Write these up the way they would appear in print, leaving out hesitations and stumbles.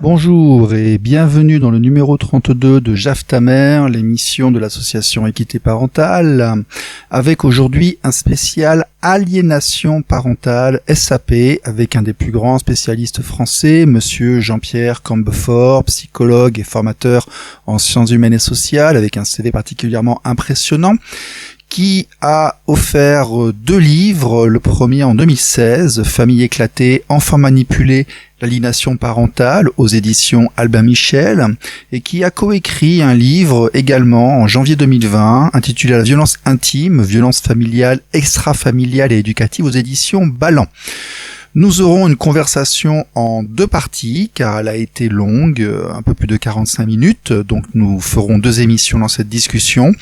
Bonjour et bienvenue dans le numéro 32 de Jaf ta mère, l'émission de l'association Équité Parentale, avec aujourd'hui un spécial aliénation parentale SAP avec un des plus grands spécialistes français, monsieur Jean-Pierre Cambefort, psychologue et formateur en sciences humaines et sociales, avec un CV particulièrement impressionnant, qui a offert 2 livres, le premier en 2016, Famille éclatée, enfants manipulés, l'aliénation parentale aux éditions Albin Michel, et qui a coécrit un livre également en janvier 2020 intitulé La violence intime, violence familiale, extrafamiliale et éducative aux éditions Ballant. Nous aurons une conversation en 2 parties, car elle a été longue, un peu plus de 45 minutes, donc nous ferons 2 émissions dans cette discussion,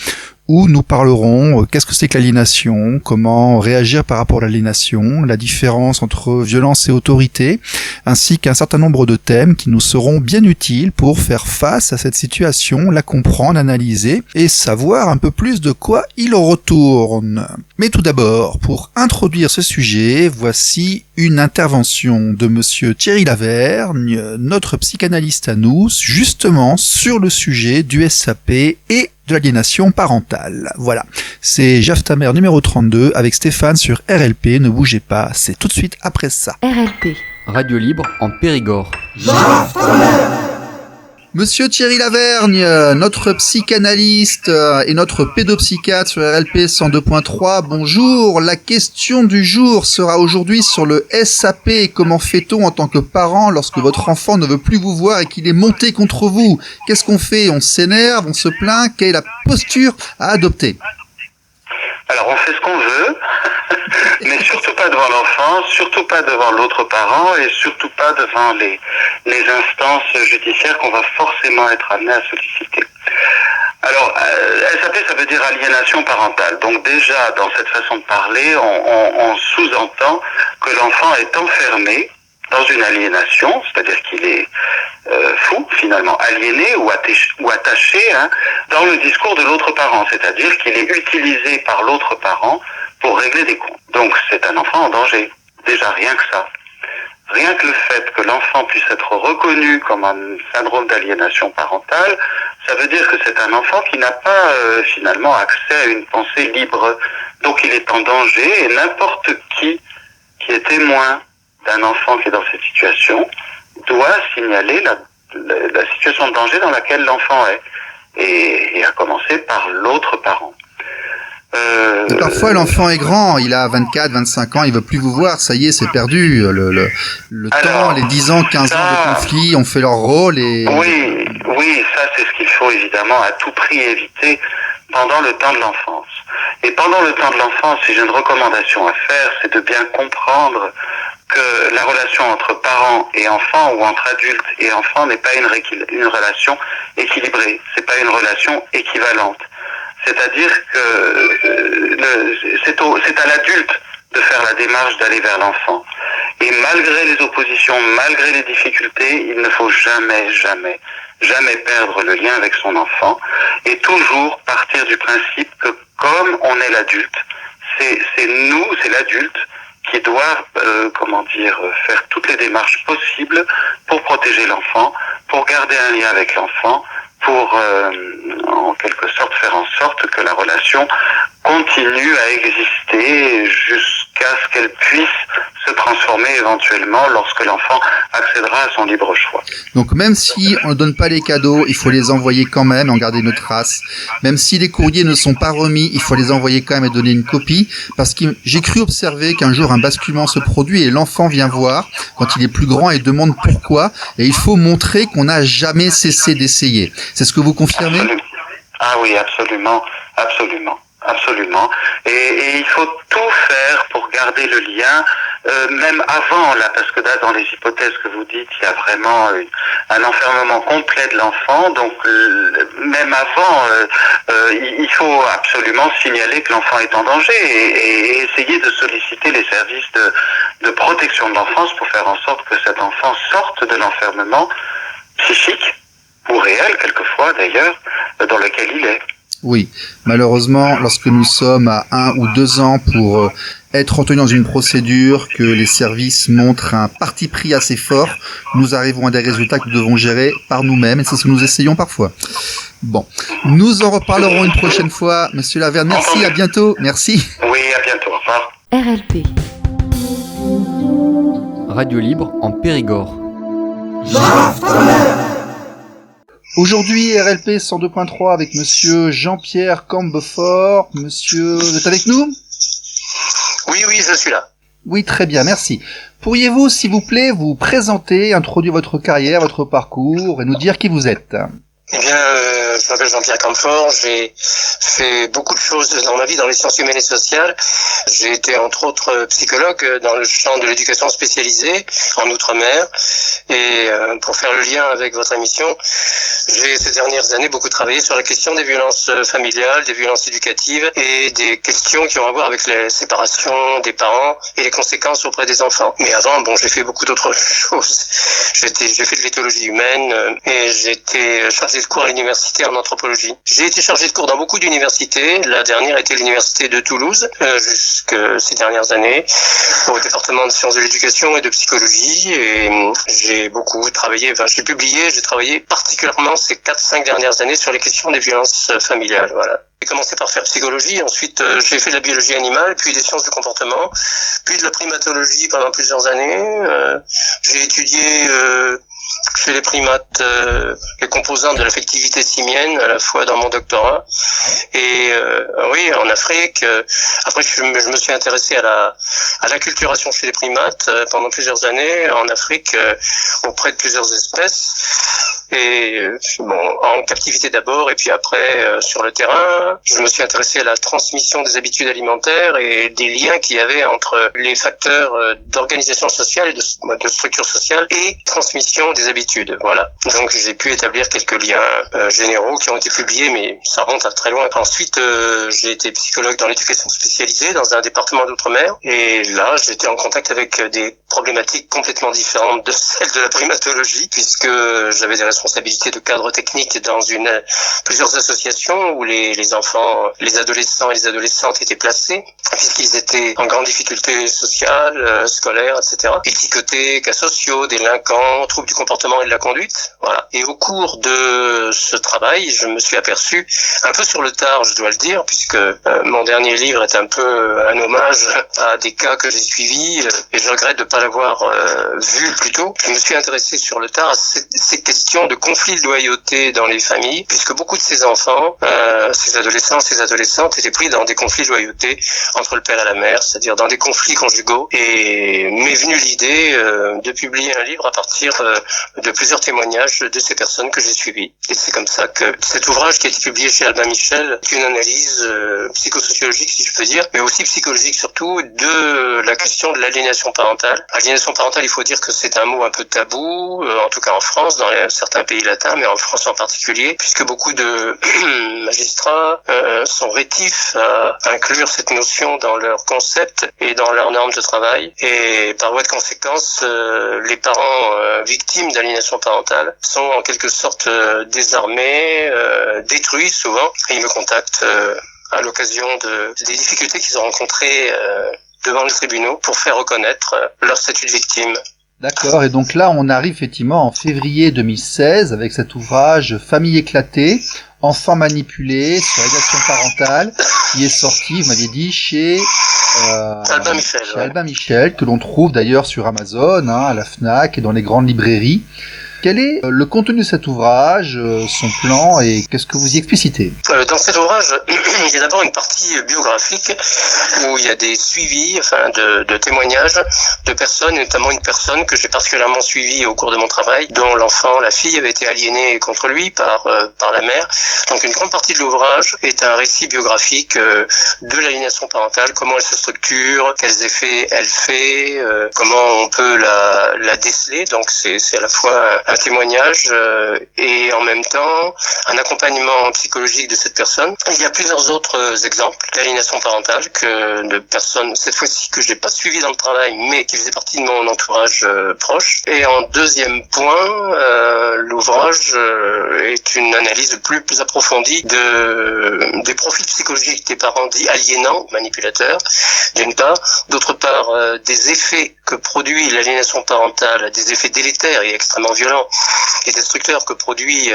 où nous parlerons qu'est-ce que c'est que l'aliénation, comment réagir par rapport à l'aliénation, la différence entre violence et autorité, ainsi qu'un certain nombre de thèmes qui nous seront bien utiles pour faire face à cette situation, la comprendre, analyser et savoir un peu plus de quoi il retourne. Mais tout d'abord, pour introduire ce sujet, voici une intervention de monsieur Thierry Lavergne, notre psychanalyste à nous, justement sur le sujet du SAP et de l'aliénation parentale. Voilà, c'est Jaf ta mère numéro 32 avec Stéphane sur RLP, ne bougez pas, c'est tout de suite après ça. RLP, Radio Libre en Périgord. Jaf ta mère. Monsieur Thierry Lavergne, notre psychanalyste et notre pédopsychiatre sur RLP 102.3, bonjour. La question du jour sera aujourd'hui sur le SAP. Comment fait-on en tant que parent lorsque votre enfant ne veut plus vous voir et qu'il est monté contre vous? Qu'est-ce qu'on fait? On s'énerve, on se plaint? Quelle est la posture à adopter? Alors on fait ce qu'on veut, mais surtout pas devant l'enfant, surtout pas devant l'autre parent et surtout pas devant les instances judiciaires qu'on va forcément être amené à solliciter. Alors SAP, ça veut dire aliénation parentale. Donc déjà dans cette façon de parler, on sous-entend que l'enfant est enfermé dans une aliénation, c'est-à-dire qu'il est fou, finalement, aliéné ou attaché dans le discours de l'autre parent, c'est-à-dire qu'il est utilisé par l'autre parent pour régler des comptes. Donc c'est un enfant en danger, déjà rien que ça. Rien que le fait que l'enfant puisse être reconnu comme un syndrome d'aliénation parentale, ça veut dire que c'est un enfant qui n'a pas finalement accès à une pensée libre. Donc il est en danger et n'importe qui est témoin d'un enfant qui est dans cette situation doit signaler la situation de danger dans laquelle l'enfant est, et à commencer par l'autre parent. Parfois l'enfant est grand, il a 24, 25 ans, il veut plus vous voir, ça y est, c'est perdu. Alors, temps, les 10 ans, 15 ans de conflit ont fait leur rôle et... Oui, ça c'est ce qu'il faut évidemment à tout prix éviter pendant le temps de l'enfance. Et pendant le temps de l'enfance, si j'ai une recommandation à faire, c'est de bien comprendre que la relation entre parents et enfants ou entre adultes et enfants n'est pas une relation équilibrée, c'est pas une relation équivalente. C'est-à-dire que c'est à l'adulte de faire la démarche d'aller vers l'enfant. Et malgré les oppositions, malgré les difficultés, il ne faut jamais perdre le lien avec son enfant et toujours partir du principe que comme on est l'adulte, c'est l'adulte qui doit, faire toutes les démarches possibles pour protéger l'enfant, pour garder un lien avec l'enfant, pour en quelque sorte faire en sorte que la relation continue à exister jusqu'à ce qu'elle puisse se transformer éventuellement lorsque l'enfant accédera à son libre choix. Donc même si on ne donne pas les cadeaux, il faut les envoyer quand même et en garder une trace. Même si les courriers ne sont pas remis, il faut les envoyer quand même et donner une copie. Parce que j'ai cru observer qu'un jour un basculement se produit et l'enfant vient voir quand il est plus grand et demande pourquoi. Et il faut montrer qu'on n'a jamais cessé d'essayer. C'est ce que vous confirmez ? Absolument. Ah oui, absolument. Absolument. Et il faut tout faire pour garder le lien, même avant, là, parce que là, dans les hypothèses que vous dites, il y a vraiment un enfermement complet de l'enfant. Donc, même avant, il faut absolument signaler que l'enfant est en danger et essayer de solliciter les services de protection de l'enfance pour faire en sorte que cet enfant sorte de l'enfermement psychique, ou réel quelquefois d'ailleurs, dans lequel il est. Oui, malheureusement, lorsque nous sommes à 1 ou 2 ans pour être retenus dans une procédure, que les services montrent un parti pris assez fort, nous arrivons à des résultats que nous devons gérer par nous-mêmes, et c'est ce que nous essayons parfois. Bon, nous en reparlerons une prochaine fois. Monsieur Laverne, merci, à bientôt, merci. Oui, à bientôt, au revoir. RLP. Radio Libre en Périgord. Aujourd'hui, RLP 102.3 avec monsieur Jean-Pierre Cambefort. Monsieur, vous êtes avec nous ? Oui, je suis là. Oui, très bien, merci. Pourriez-vous, s'il vous plaît, vous présenter, introduire votre carrière, votre parcours et nous dire qui vous êtes ? Eh bien, je m'appelle Jean-Pierre Cambefort, j'ai fait beaucoup de choses dans ma vie dans les sciences humaines et sociales. J'ai été entre autres psychologue dans le champ de l'éducation spécialisée en Outre-mer. Et pour faire le lien avec votre émission, j'ai ces dernières années beaucoup travaillé sur la question des violences familiales, des violences éducatives et des questions qui ont à voir avec les séparations des parents et les conséquences auprès des enfants. Mais avant, j'ai fait beaucoup d'autres choses. J'ai fait de l'éthologie humaine et j'étais chargé de cours à l'université en anthropologie. J'ai été chargé de cours dans beaucoup d'universités. La dernière était l'université de Toulouse, jusque ces dernières années, au département de sciences de l'éducation et de psychologie. Et j'ai beaucoup travaillé, j'ai travaillé particulièrement ces 4-5 dernières années sur les questions des violences familiales. Voilà. J'ai commencé par faire psychologie, ensuite j'ai fait de la biologie animale, puis des sciences du comportement, puis de la primatologie pendant plusieurs années. J'ai étudié chez les primates les composantes de l'affectivité simienne, à la fois dans mon doctorat et oui, en Afrique. Après, je me suis intéressé à l'acculturation chez les primates pendant plusieurs années en Afrique auprès de plusieurs espèces. Et en captivité d'abord, et puis après sur le terrain, je me suis intéressé à la transmission des habitudes alimentaires et des liens qu'il y avait entre les facteurs d'organisation sociale et de structure sociale et transmission des habitudes. Voilà. Donc j'ai pu établir quelques liens généraux qui ont été publiés, mais ça remonte à très loin. Ensuite, j'ai été psychologue dans l'éducation spécialisée dans un département d'outre-mer, et là j'étais en contact avec des problématiques complètement différentes de celles de la primatologie, puisque j'avais des responsabilités de cadre technique dans plusieurs associations où les enfants, les adolescents et les adolescentes étaient placés, puisqu'ils étaient en grande difficulté sociale, scolaire, etc. Étiquetés, cas sociaux, délinquants, troubles du comportement et de la conduite. Voilà. Et au cours de ce travail, je me suis aperçu, un peu sur le tard, je dois le dire, puisque mon dernier livre est un peu un hommage à des cas que j'ai suivis, et je regrette de ne pas l'avoir vu plus tôt. Je me suis intéressé sur le tard à ces questions de conflits de loyauté dans les familles, puisque beaucoup de ces enfants, ces adolescents, ces adolescentes étaient pris dans des conflits de loyauté entre le père et la mère, c'est-à-dire dans des conflits conjugaux. Et m'est venue l'idée de publier un livre à partir de plusieurs témoignages de ces personnes que j'ai suivies. Et c'est comme ça que cet ouvrage qui a été publié chez Albin Michel est une analyse psychosociologique, si je peux dire, mais aussi psychologique surtout, de la question de l'aliénation parentale. Aliénation parentale, il faut dire que c'est un mot un peu tabou, en tout cas en France, dans certains pays latins, mais en France en particulier, puisque beaucoup de magistrats sont rétifs à inclure cette notion dans leurs concepts et dans leurs normes de travail. Et par voie de conséquence, les parents victimes d'aliénation parentale sont en quelque sorte désarmés, détruits souvent, et ils me contactent à l'occasion des difficultés qu'ils ont rencontrées devant les tribunaux pour faire reconnaître leur statut de victime. D'accord, et donc là on arrive effectivement en février 2016 avec cet ouvrage Famille éclatée, enfants manipulés sur l'aliénation parentale, qui est sorti, vous m'aviez dit, chez Albin Michel, Albin Michel, que l'on trouve d'ailleurs sur Amazon, à la Fnac et dans les grandes librairies. Quel est le contenu de cet ouvrage, son plan, et qu'est-ce que vous y explicitez? Dans cet ouvrage, il y a d'abord une partie biographique où il y a des suivis, de témoignages de personnes, et notamment une personne que j'ai particulièrement suivie au cours de mon travail, dont la fille avait été aliénée contre lui par la mère. Donc une grande partie de l'ouvrage est un récit biographique de l'aliénation parentale, comment elle se structure, quels effets elle fait, comment on peut la déceler. Donc c'est à la fois un témoignage et en même temps un accompagnement psychologique de cette personne. Il y a plusieurs autres exemples d'aliénation parentale de personnes, cette fois-ci que je n'ai pas suivi dans le travail, mais qui faisaient partie de mon entourage proche. Et en deuxième point, l'ouvrage est une analyse plus approfondie des profils psychologiques des parents dits aliénants, manipulateurs, d'une part. D'autre part, des effets que produit l'aliénation parentale, des effets délétères et extrêmement violents et destructeurs que produit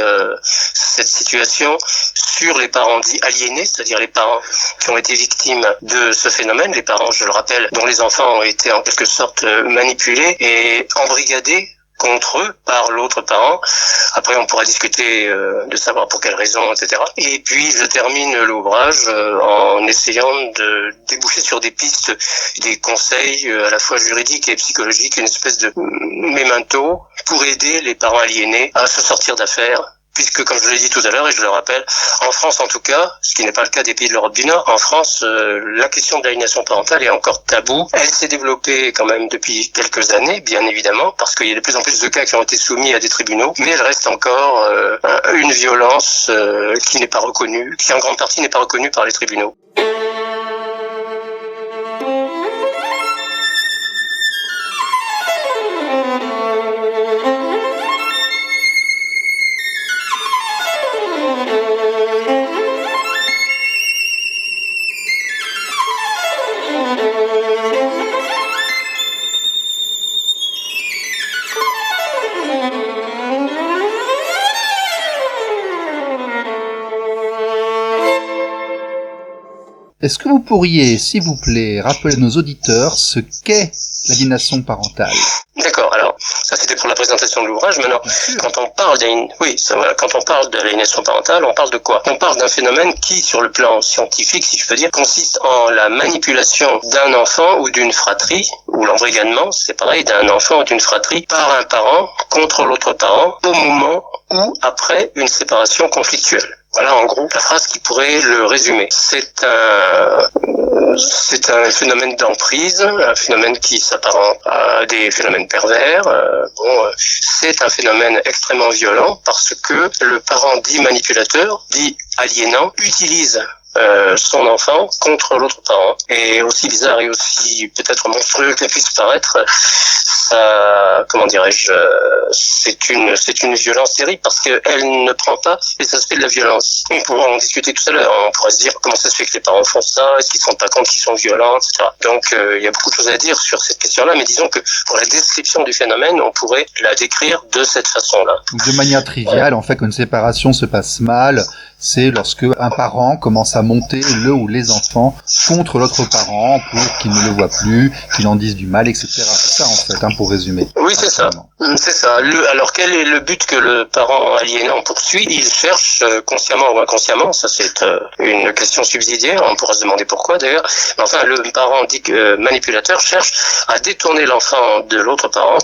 cette situation sur les parents dits aliénés, c'est-à-dire les parents qui ont été victimes de ce phénomène, les parents, je le rappelle, dont les enfants ont été en quelque sorte manipulés et embrigadés contre eux par l'autre parent. Après, on pourra discuter de savoir pour quelles raisons, etc. Et puis, je termine l'ouvrage en essayant de déboucher sur des pistes, des conseils à la fois juridiques et psychologiques, une espèce de memento pour aider les parents aliénés à se sortir d'affaires. Puisque, comme je l'ai dit tout à l'heure, et je le rappelle, en France en tout cas, ce qui n'est pas le cas des pays de l'Europe du Nord, en France, la question de l'aliénation parentale est encore taboue. Elle s'est développée quand même depuis quelques années, bien évidemment, parce qu'il y a de plus en plus de cas qui ont été soumis à des tribunaux, mais elle reste encore une violence qui n'est pas reconnue, qui en grande partie n'est pas reconnue par les tribunaux. Est-ce que vous pourriez, s'il vous plaît, rappeler à nos auditeurs ce qu'est l'aliénation parentale? D'accord, alors, ça c'était pour la présentation de l'ouvrage. Maintenant, quand on parle de l'aliénation parentale, on parle de quoi? On parle d'un phénomène qui, sur le plan scientifique, si je peux dire, consiste en la manipulation d'un enfant ou d'une fratrie, ou l'embrigadement, c'est pareil, d'un enfant ou d'une fratrie, par un parent contre l'autre parent, au moment ou après une séparation conflictuelle. Voilà en gros la phrase qui pourrait le résumer. C'est un phénomène d'emprise, un phénomène qui s'apparente à des phénomènes pervers. C'est un phénomène extrêmement violent parce que le parent dit manipulateur, dit aliénant, utilise son enfant contre l'autre parent. Et aussi bizarre et aussi peut-être monstrueux qu'elle puisse paraître, ça, comment dirais-je, c'est une violence terrible parce qu'elle ne prend pas les aspects de la violence. On pourra en discuter tout à l'heure. On pourrait se dire comment ça se fait que les parents font ça, est-ce qu'ils ne se rendent pas compte qu'ils sont violents, etc. Donc il y a beaucoup de choses à dire sur cette question-là, mais disons que pour la description du phénomène, on pourrait la décrire de cette façon-là. De manière triviale, en fait, quand une séparation se passe mal, c'est lorsque un parent commence à monter le ou les enfants contre l'autre parent pour qu'il ne le voit plus, qu'il en dise du mal, etc. C'est ça en fait, pour résumer. Oui, c'est ça. C'est ça. Alors quel est le but que le parent aliénant poursuit? Il cherche consciemment ou inconsciemment, ça c'est une question subsidiaire, on pourra se demander pourquoi d'ailleurs, mais enfin le parent dit que manipulateur cherche à détourner l'enfant de l'autre parent,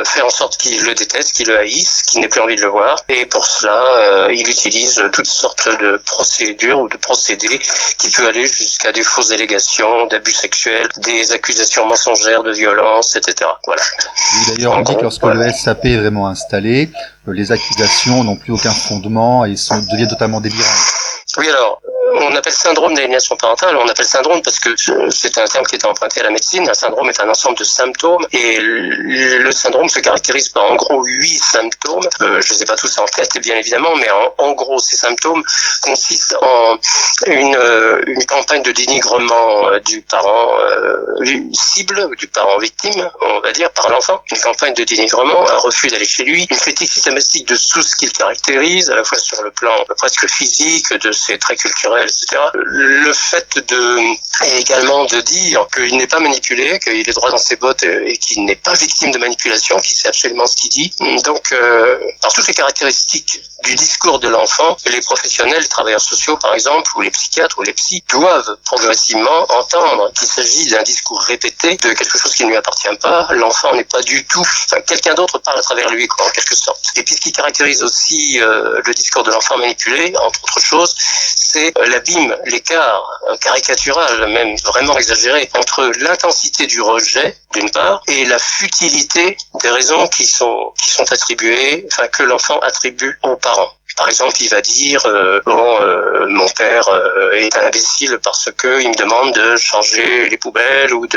faire en sorte qu'il le déteste, qu'il le haïsse, qu'il n'ait plus envie de le voir, et pour cela il utilise toutes sortes de procédures ou de procédés qui peut aller jusqu'à des fausses allégations d'abus sexuels, des accusations mensongères de violence, etc. Voilà. Oui, d'ailleurs, on dit que lorsque le SAP est vraiment installé, les accusations n'ont plus aucun fondement et deviennent totalement délirantes. Oui, alors, on appelle syndrome d'aliénation parentale, on appelle syndrome parce que c'est un terme qui est emprunté à la médecine. Un syndrome est un ensemble de symptômes et le syndrome se caractérise par en gros 8 symptômes. Je ne les ai pas tous en tête, bien évidemment, mais en gros, ces symptômes consistent en une campagne de dénigrement du parent cible, du parent victime, on va dire, par l'enfant. Une campagne de dénigrement, un refus d'aller chez lui, une critique systématique de tout ce qu'il caractérise, à la fois sur le plan presque physique, de ses traits culturels, sexuelle, etc. Le fait également de dire qu'il n'est pas manipulé, qu'il est droit dans ses bottes et qu'il n'est pas victime de manipulation, qu'il sait absolument ce qu'il dit. Donc, par toutes les caractéristiques du discours de l'enfant, les professionnels, les travailleurs sociaux par exemple, ou les psychiatres ou les psys, doivent progressivement entendre qu'il s'agit d'un discours répété de quelque chose qui ne lui appartient pas. L'enfant n'est pas du tout... Enfin, quelqu'un d'autre parle à travers lui, quoi, en quelque sorte. Et puis ce qui caractérise aussi le discours de l'enfant manipulé, entre autres choses, c'est l'abîme, l'écart caricatural, même vraiment exagéré, entre l'intensité du rejet, d'une part, et la futilité des raisons qui sont attribuées, enfin que l'enfant attribue aux parents. Par exemple, il va dire mon père est un imbécile parce que il me demande de changer les poubelles ou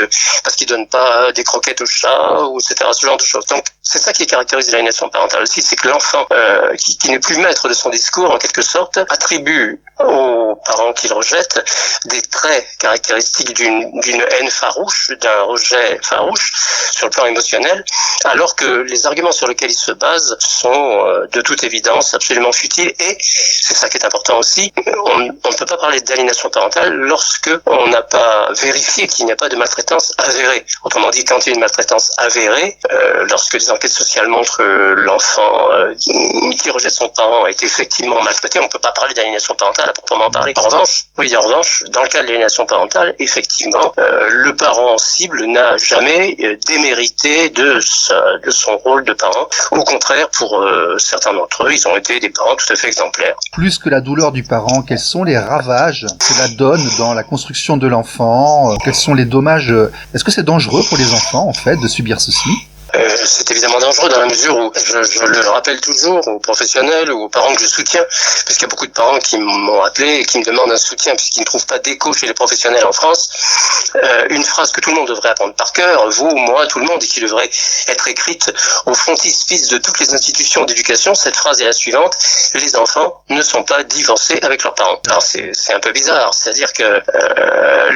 parce qu'il donne pas des croquettes au chat ou etc. Ce genre de choses. Donc c'est ça qui caractérise l'aliénation parentale aussi, c'est que l'enfant qui n'est plus maître de son discours en quelque sorte attribue aux parents qu'il rejette des traits caractéristiques d'une haine farouche, d'un rejet farouche sur le plan émotionnel, alors que les arguments sur lesquels il se base sont de toute évidence absolument futiles. Et c'est ça qui est important aussi, on ne peut pas parler d'aliénation parentale lorsque on n'a pas vérifié qu'il n'y a pas de maltraitance avérée. Autrement dit, quand il y a une maltraitance avérée, lorsque les enquêtes sociales montrent que l'enfant qui rejette son parent est effectivement maltraité, on ne peut pas parler d'aliénation parentale à proprement parler. En revanche, dans le cas de l'aliénation parentale, effectivement, le parent cible n'a jamais démérité de son rôle de parent. Au contraire, pour certains d'entre eux, ils ont été des parents tout à fait exemplaires. Plus que la douleur du parent, quels sont les ravages que cela donne dans la construction de l'enfant? Quels sont les dommages? Est-ce que c'est dangereux pour les enfants, en fait, de subir ceci? C'est évidemment dangereux dans la mesure où je le rappelle toujours aux professionnels ou aux parents que je soutiens, puisqu'il y a beaucoup de parents qui m'ont appelé et qui me demandent un soutien puisqu'ils ne trouvent pas d'écho chez les professionnels en France. Une phrase que tout le monde devrait apprendre par cœur, vous, moi, tout le monde, et qui devrait être écrite au frontispice de toutes les institutions d'éducation. Cette phrase est la suivante: les enfants ne sont pas divorcés avec leurs parents. Alors c'est un peu bizarre, c'est-à-dire que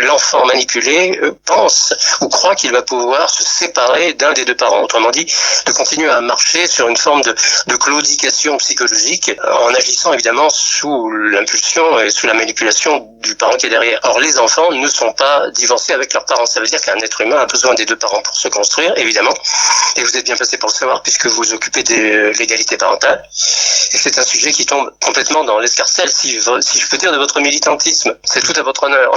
l'enfant manipulé pense ou croit qu'il va pouvoir se séparer d'un des deux parents. Autrement dit, de continuer à marcher sur une forme de claudication psychologique en agissant évidemment sous l'impulsion et sous la manipulation du parent qui est derrière. Or, les enfants ne sont pas divorcés avec leurs parents. Ça veut dire qu'un être humain a besoin des deux parents pour se construire, évidemment. Et vous êtes bien placé pour le savoir puisque vous vous occupez de l'égalité parentale. Et c'est un sujet qui tombe complètement dans l'escarcelle, si je peux dire, de votre militantisme. C'est tout à votre honneur.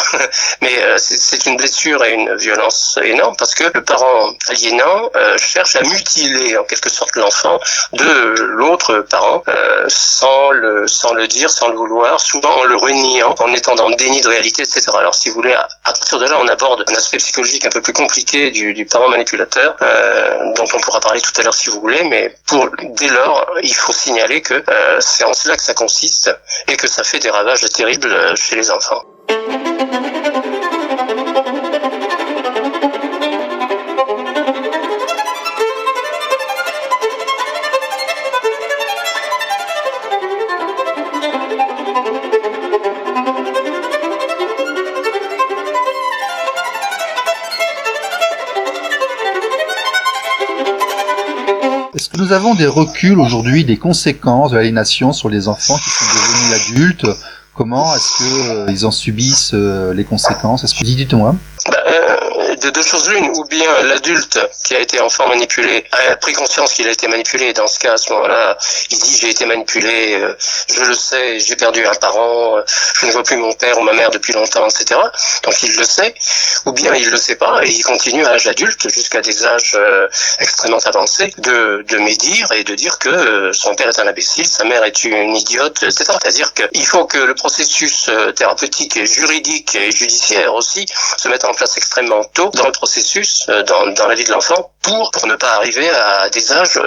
Mais c'est une blessure et une violence énorme parce que le parent aliénant cherche à mutiler en quelque sorte l'enfant de l'autre parent sans le dire, sans le vouloir, souvent en le reniant, en étant dans le déni de réalité, etc. Alors si vous voulez, à partir de là, on aborde un aspect psychologique un peu plus compliqué du parent manipulateur, dont on pourra parler tout à l'heure si vous voulez, mais dès lors, il faut signaler que c'est en cela que ça consiste et que ça fait des ravages terribles chez les enfants. Est-ce que nous avons des reculs aujourd'hui, des conséquences de l'aliénation sur les enfants qui sont devenus adultes? Comment est-ce que ils en subissent les conséquences? Est-ce que dites-moi? De deux choses l'une, ou bien l'adulte qui a été enfant manipulé a pris conscience qu'il a été manipulé, et dans ce cas, à ce moment-là, il dit j'ai été manipulé, je le sais, j'ai perdu un parent, je ne vois plus mon père ou ma mère depuis longtemps, etc. Donc il le sait, ou bien il le sait pas, et il continue à l'âge adulte, jusqu'à des âges extrêmement avancés, de médire et de dire que son père est un imbécile, sa mère est une idiote, etc. C'est-à-dire qu'il faut que le processus thérapeutique et juridique et judiciaire aussi se mette en place extrêmement tôt dans le processus, dans la vie de l'enfant, pour ne pas arriver à des âges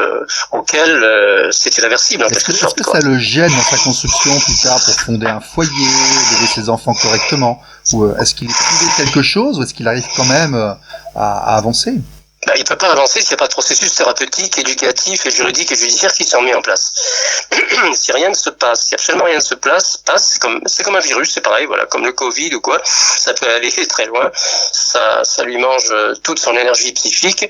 auxquels c'est irréversible en quelque sorte. Est-ce que ça le gêne dans sa construction plus tard pour fonder un foyer, d'élever ses enfants correctement? Ou est-ce qu'il est privé de quelque chose, ou est-ce qu'il arrive quand même à avancer? il peut pas avancer s'il n'y a pas de processus thérapeutique, éducatif et juridique et judiciaire qui sont mis en place. Si rien ne se passe, si absolument rien ne se passe, c'est comme un virus, c'est pareil, voilà, comme le Covid ou quoi, ça peut aller très loin, ça lui mange toute son énergie psychique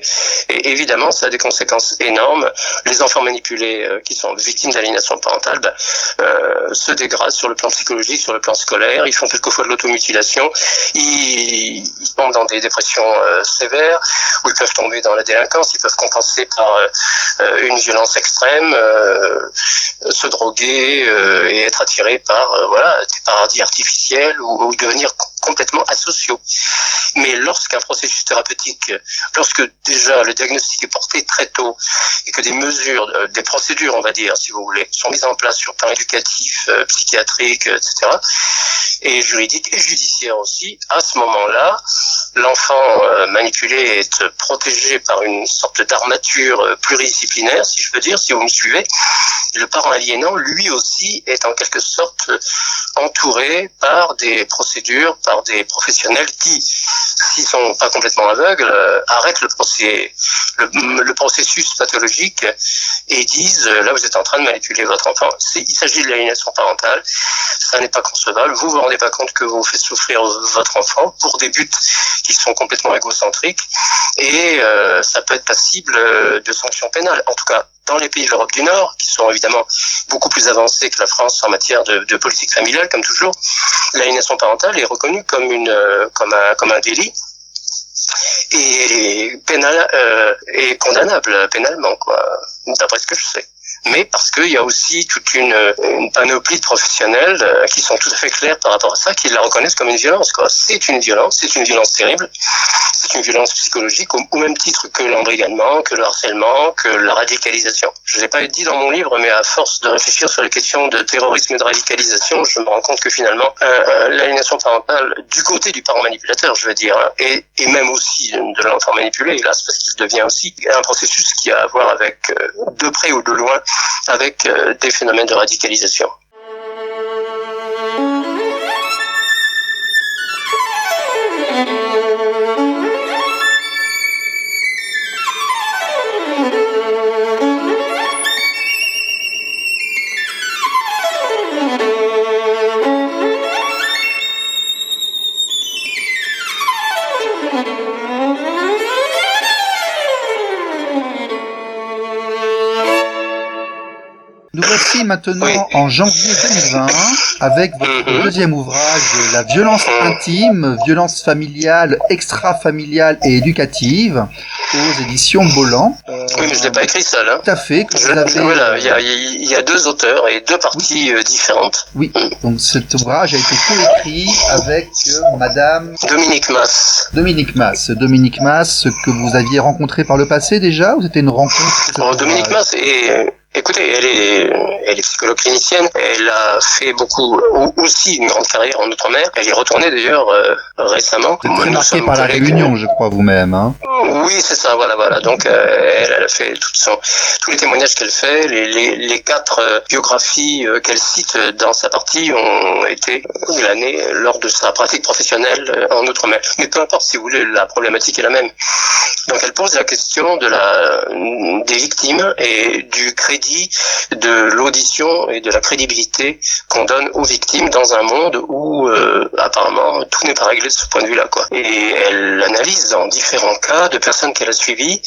et évidemment ça a des conséquences énormes. Les enfants manipulés qui sont victimes d'aliénation parentale se dégradent sur le plan psychologique, sur le plan scolaire, ils font quelquefois de l'automutilation, ils tombent dans des dépressions sévères, où ils peuvent tomber dans la délinquance, ils peuvent compenser par une violence extrême, se droguer et être attirés par des paradis artificiels ou devenir complètement asociaux. Mais lorsqu'un processus thérapeutique, lorsque déjà le diagnostic est porté très tôt et que des mesures, des procédures, on va dire, si vous voulez, sont mises en place sur le plan éducatif, psychiatrique, etc., et juridique et judiciaire aussi, à ce moment-là, l'enfant manipulé est protégé par une sorte d'armature pluridisciplinaire, si je peux dire, si vous me suivez. Le parent aliénant, lui aussi, est en quelque sorte entouré par des procédures, par des professionnels qui, s'ils sont pas complètement aveugles, arrêtent le processus pathologique et disent, là vous êtes en train de manipuler votre enfant. Il s'agit de l'aliénation parentale, ça n'est pas concevable, vous vous rendez pas compte que vous faites souffrir votre enfant pour des buts qui sont complètement égocentriques et ça peut être passible de sanctions pénales. En tout cas, dans les pays de l'Europe du Nord, qui sont évidemment beaucoup plus avancés que la France en matière de politique familiale, comme toujours, l'aliénation parentale est reconnue comme un délit et est condamnable pénalement, quoi, d'après ce que je sais. Mais parce qu'il y a aussi toute une panoplie de professionnels qui sont tout à fait clairs par rapport à ça, qui la reconnaissent comme une violence, quoi. C'est une violence terrible, c'est une violence psychologique au même titre que l'embrigadement, que le harcèlement, que la radicalisation. Je l'ai pas dit dans mon livre, mais à force de réfléchir sur les questions de terrorisme et de radicalisation, je me rends compte que finalement, l'aliénation parentale, du côté du parent manipulateur, je veux dire, et même aussi de l'enfant manipulé, hélas, parce qu'il devient aussi un processus qui a à voir avec, de près ou de loin, avec des phénomènes de radicalisation. Nous voici maintenant en janvier 2020 avec votre deuxième ouvrage, La violence intime, violence familiale, extra-familiale et éducative, aux éditions Bolland. Oui, mais je l'ai pas écrit seul. Hein. Tout à fait. Voilà, il y a deux auteurs et deux parties différentes. Oui, donc cet ouvrage a été coécrit avec Madame Dominique Mas. Dominique Mas, que vous aviez rencontré par le passé déjà, ou c'était une rencontre? Dominique Mas écoutez, elle est psychologue clinicienne. Elle a fait aussi une grande carrière en Outre-mer. Elle y est retournée d'ailleurs récemment. Vous êtes très marqué par la Réunion, je crois, vous-même. Hein. Oui, c'est ça, voilà. Donc, elle a fait tous les témoignages qu'elle fait, les 4 biographies qu'elle cite dans sa partie ont été glanées lors de sa pratique professionnelle en Outre-mer. Mais peu importe, si vous voulez, la problématique est la même. Donc, elle pose la question des victimes et du crédit de l'audition et de la crédibilité qu'on donne aux victimes dans un monde où apparemment tout n'est pas réglé de ce point de vue-là, quoi. Et elle analyse dans différents cas de personnes qu'elle a suivies,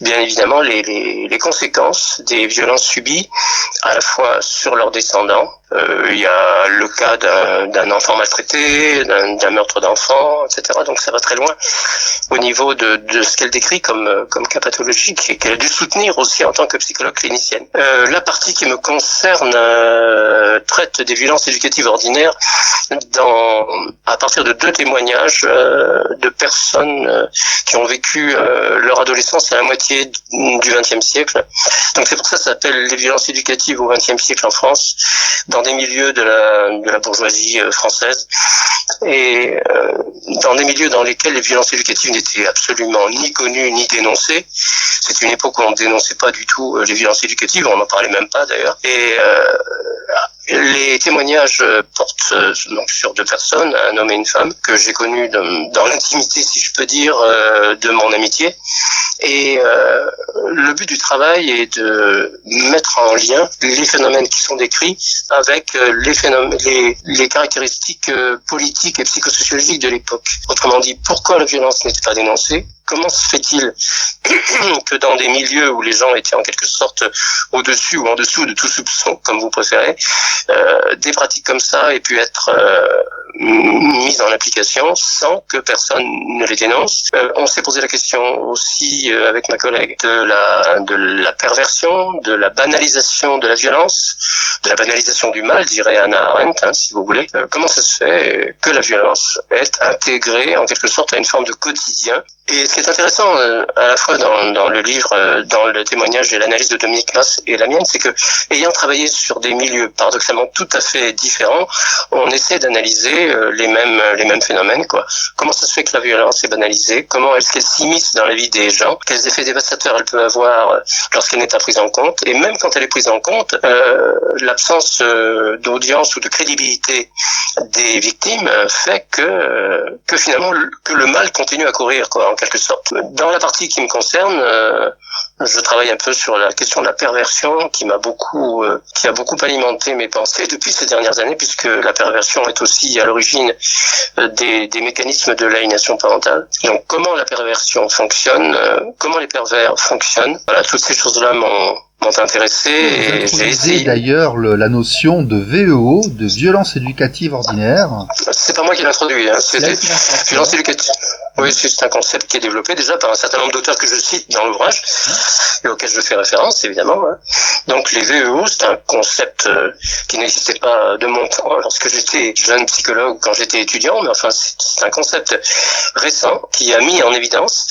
bien évidemment les conséquences des violences subies, à la fois sur leurs descendants. Il y a le cas d'un enfant maltraité, d'un meurtre d'enfant, etc. Donc ça va très loin au niveau de ce qu'elle décrit comme cas pathologique et qu'elle a dû soutenir aussi en tant que psychologue clinicienne. La partie qui me concerne traite des violences éducatives ordinaires à partir de 2 témoignages de personnes qui ont vécu leur adolescence à la moitié du XXe siècle. Donc c'est pour ça que ça s'appelle les violences éducatives au XXe siècle en France, dans des milieux de la bourgeoisie française et dans des milieux dans lesquels les violences éducatives n'étaient absolument ni connues ni dénoncées. C'est une époque où on ne dénonçait pas du tout les violences éducatives, on n'en parlait même pas d'ailleurs. Et les témoignages portent donc sur 2 personnes, un homme et une femme, que j'ai connus dans l'intimité, si je peux dire, de mon amitié. Et le but du travail est de mettre en lien les phénomènes qui sont décrits avec les caractéristiques politiques et psychosociologiques de l'époque. Autrement dit, pourquoi la violence n'était pas dénoncée? Comment se fait-il que dans des milieux où les gens étaient en quelque sorte au-dessus ou en dessous de tout soupçon, comme vous préférez, des pratiques comme ça aient pu être mises en application sans que personne ne les dénonce? On s'est posé la question aussi avec ma collègue de la perversion, de la banalisation de la violence, de la banalisation du mal, dirait Hannah Arendt, si vous voulez. Comment ça se fait que la violence est intégrée en quelque sorte à une forme de quotidien? Et ce qui est intéressant à la fois dans le livre, dans le témoignage et l'analyse de Dominique Mas et la mienne, c'est que, ayant travaillé sur des milieux paradoxalement tout à fait différents, on essaie d'analyser les mêmes phénomènes, quoi. Comment ça se fait que la violence est banalisée? Comment est-ce qu'elle s'immisce dans la vie des gens? Quels effets dévastateurs elle peut avoir lorsqu'elle n'est pas prise en compte? Et même quand elle est prise en compte, l'absence d'audience ou de crédibilité des victimes fait que finalement que le mal continue à courir, quoi, en quelque sorte. Dans la partie qui me concerne, je travaille un peu sur la question de la perversion qui a beaucoup alimenté mes pensées depuis ces dernières années, puisque la perversion est aussi à l'origine des mécanismes de l'aliénation parentale. Donc comment la perversion fonctionne, comment les pervers fonctionnent, voilà, toutes ces choses-là m'ont intéressé et j'ai essayé. D'ailleurs la notion de VEO, de violence éducative ordinaire. C'est pas moi qui l'ai introduit, c'est violence éducative. Oui, c'est un concept qui est développé déjà par un certain nombre d'auteurs que je cite dans l'ouvrage et auquel je fais référence, évidemment. Donc les VEO, c'est un concept qui n'existait pas de mon temps lorsque j'étais jeune psychologue, quand j'étais étudiant, mais enfin c'est un concept récent qui a mis en évidence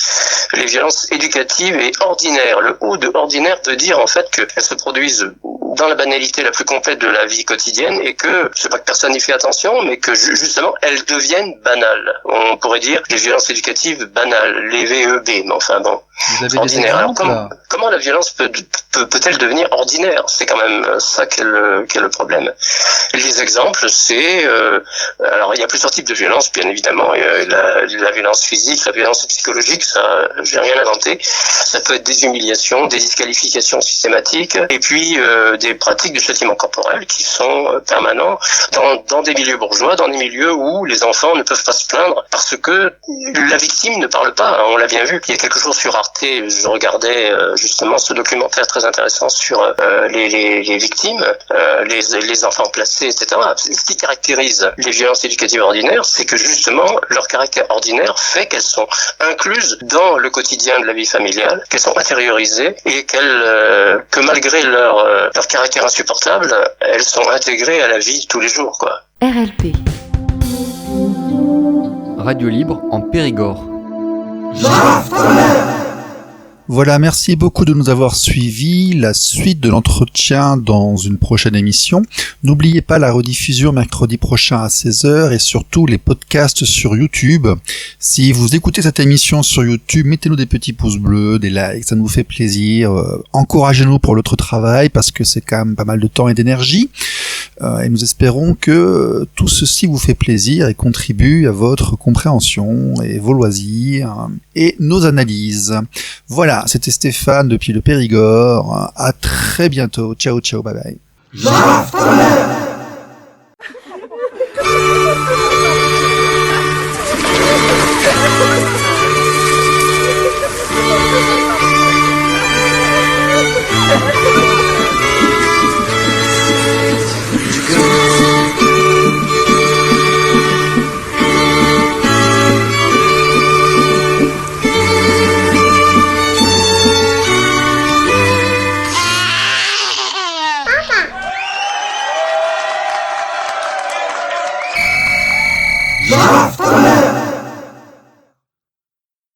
les violences éducatives et ordinaires. Le O de ordinaire veut dire en fait qu'elles se produisent dans la banalité la plus complète de la vie quotidienne et que, c'est pas que personne n'y fait attention, mais que justement elles deviennent banales. On pourrait dire les violences éducatives banales, les VEB, mais enfin bon, vous avez ordinaires. Des exemples? Alors comment la violence peut-elle devenir ordinaire? C'est quand même ça qu'est le problème. Les exemples, c'est alors il y a plusieurs types de violences, bien évidemment. La violence physique, la violence psychologique, ça j'ai rien inventé. Ça peut être des humiliations, des disqualifications systématiques, et puis des pratiques de châtiment corporel qui sont permanents dans des milieux bourgeois, dans des milieux où les enfants ne peuvent pas se plaindre parce que la victime ne parle pas. On l'a bien vu. Il y a quelques jours sur Arte, je regardais justement ce documentaire très intéressant sur les victimes, les enfants placés, etc. Ce qui caractérise les violences éducatives ordinaires, c'est que justement leur caractère ordinaire fait qu'elles sont incluses dans le quotidien de la vie familiale, qu'elles sont intériorisées et que malgré leur caractère insupportable, elles sont intégrées à la vie de tous les jours, quoi. RLP. Radio Libre en Périgord. Voilà, merci beaucoup de nous avoir suivis. La suite de l'entretien dans une prochaine émission. N'oubliez pas la rediffusion mercredi prochain à 16h et surtout les podcasts sur YouTube. Si vous écoutez cette émission sur YouTube, mettez-nous des petits pouces bleus, des likes, ça nous fait plaisir. Encouragez-nous pour notre travail parce que c'est quand même pas mal de temps et d'énergie. Et nous espérons que tout ceci vous fait plaisir et contribue à votre compréhension et vos loisirs et nos analyses. Voilà, c'était Stéphane depuis le Périgord. À très bientôt. Ciao, ciao, bye bye. J'affole